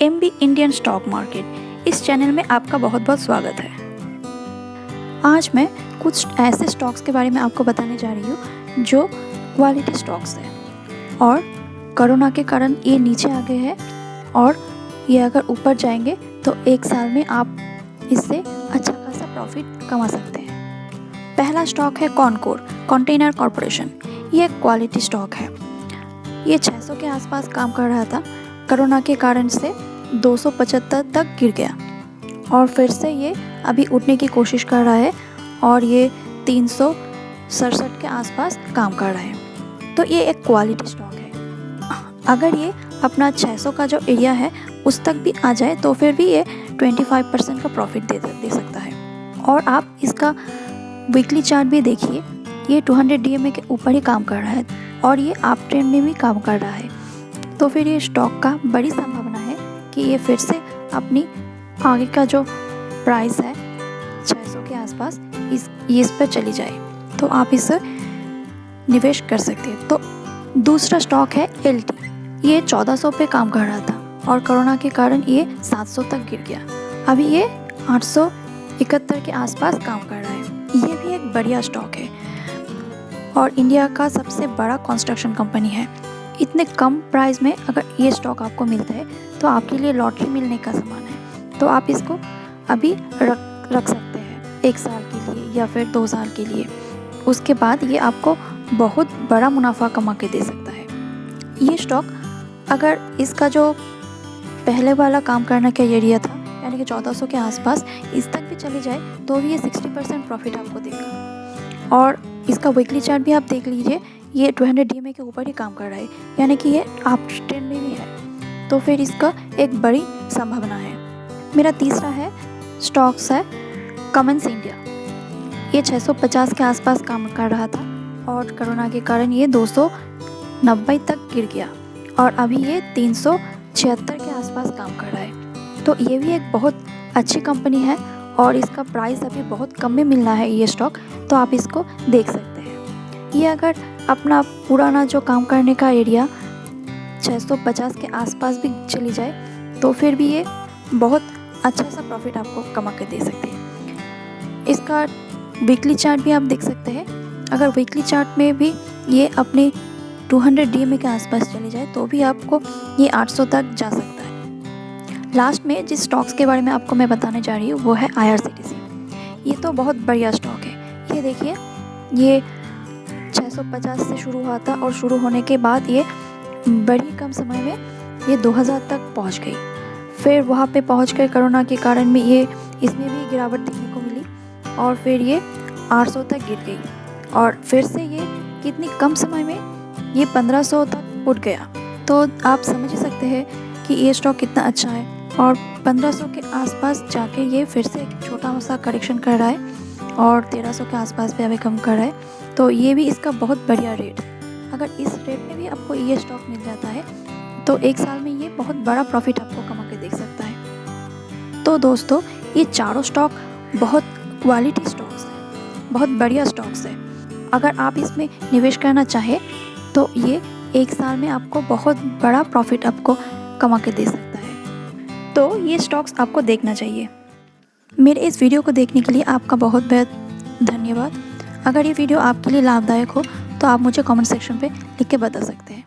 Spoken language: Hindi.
MB इंडियन स्टॉक मार्केट इस चैनल में आपका बहुत बहुत स्वागत है। आज मैं कुछ ऐसे स्टॉक्स के बारे में आपको बताने जा रही हूँ जो क्वालिटी स्टॉक्स हैं और कोरोना के कारण ये नीचे आ गए हैं और ये अगर ऊपर जाएंगे तो एक साल में आप इससे अच्छा खासा प्रॉफिट कमा सकते हैं। पहला स्टॉक है कॉनकोर कंटेनर कॉरपोरेशन। ये एक क्वालिटी स्टॉक है। ये 600 के आसपास काम कर रहा था, कोरोना के कारण से 275 तक गिर गया और फिर से ये अभी उठने की कोशिश कर रहा है और ये 367 के आसपास काम कर रहा है। तो ये एक क्वालिटी स्टॉक है। अगर ये अपना 600 का जो एरिया है उस तक भी आ जाए तो फिर भी ये 25% का प्रॉफिट दे सकता है। और आप इसका वीकली चार्ट भी देखिए, ये 200 DMA के ऊपर ही काम कर रहा है और ये अप ट्रेंड में भी काम कर रहा है। तो फिर ये स्टॉक का बड़ी संभावना है कि ये फिर से अपनी आगे का जो प्राइस है 600 के आसपास इस पर चली जाए तो आप इसे निवेश कर सकते हैं। तो दूसरा स्टॉक है LT। ये 1400 पे काम कर रहा था और कोरोना के कारण ये 700 तक गिर गया। अभी ये 871 के आसपास काम कर रहा है। ये भी एक बढ़िया स्टॉक है और इंडिया का सबसे बड़ा कंस्ट्रक्शन कंपनी है। इतने कम प्राइस में अगर ये स्टॉक आपको मिलता है तो आपके लिए लॉटरी मिलने का समान है। तो आप इसको अभी रख सकते हैं 1 साल के लिए या फिर 2 साल के लिए। उसके बाद ये आपको बहुत बड़ा मुनाफा कमा के दे सकता है। ये स्टॉक अगर इसका जो पहले वाला काम करने का एरिया था यानी कि 1400 के आसपास इस तक भी चली जाए तो भी ये 60% प्रॉफिट आपको देगा। और इसका वीकली चार्ट भी आप देख लीजिए, ये 200 DMA के ऊपर ही काम कर रहा है यानी कि ये अप ट्रेंड में भी है। तो फिर इसका एक बड़ी संभावना है। मेरा तीसरा है स्टॉक्स है कमेंस इंडिया। ये 650 के आसपास काम कर रहा था और कोरोना के कारण ये 290 तक गिर गया और अभी ये 376 के आसपास काम कर रहा है। तो ये भी एक बहुत अच्छी कंपनी है और इसका प्राइस अभी बहुत कम में मिल रहा है ये स्टॉक, तो आप इसको देख सकते हैं। ये अगर अपना पुराना जो काम करने का एरिया 650 के आसपास भी चली जाए तो फिर भी ये बहुत अच्छा सा प्रॉफिट आपको कमा के दे सकते हैं। इसका वीकली चार्ट भी आप देख सकते हैं। अगर वीकली चार्ट में भी ये अपने 200 DMA के आसपास चली जाए तो भी आपको ये 800 तक जा सकता है। लास्ट में जिस स्टॉक्स के बारे में आपको मैं बताने जा रही हूँ वो है IRCTC। ये तो बहुत बढ़िया स्टॉक है। ये देखिए, ये 650 से शुरू हुआ था और शुरू होने के बाद ये बड़ी कम समय में ये 2000 तक पहुंच गई। फिर वहाँ पे पहुँच कर कोरोना के कारण में ये इसमें भी गिरावट देखने को मिली और फिर ये 800 तक गिर गई और फिर से ये कितनी कम समय में ये 1500 तक उठ गया। तो आप समझ ही सकते हैं कि ये स्टॉक कितना अच्छा है और 1500 के आसपास जाके ये फिर से एक छोटा सा करेक्शन कर रहा है और 1300 के आसपास भी अभी कम कर रहा है। तो ये भी इसका बहुत बढ़िया रेट है। अगर इस रेट में भी आपको ये स्टॉक मिल जाता है तो 1 साल में ये बहुत बड़ा प्रॉफिट आपको कमा के देख सकता है। तो दोस्तों, ये चारों स्टॉक बहुत क्वालिटी स्टॉक्स हैं, बहुत बढ़िया स्टॉक्स हैं। अगर आप इसमें निवेश करना चाहें तो ये 1 साल में आपको बहुत बड़ा प्रॉफिट आपको कमा के दे सकता है। तो ये स्टॉक्स आपको देखना चाहिए। मेरे इस वीडियो को देखने के लिए आपका बहुत बहुत धन्यवाद। अगर ये वीडियो आपके लिए लाभदायक हो तो आप मुझे कमेंट सेक्शन पे लिख के बता सकते हैं।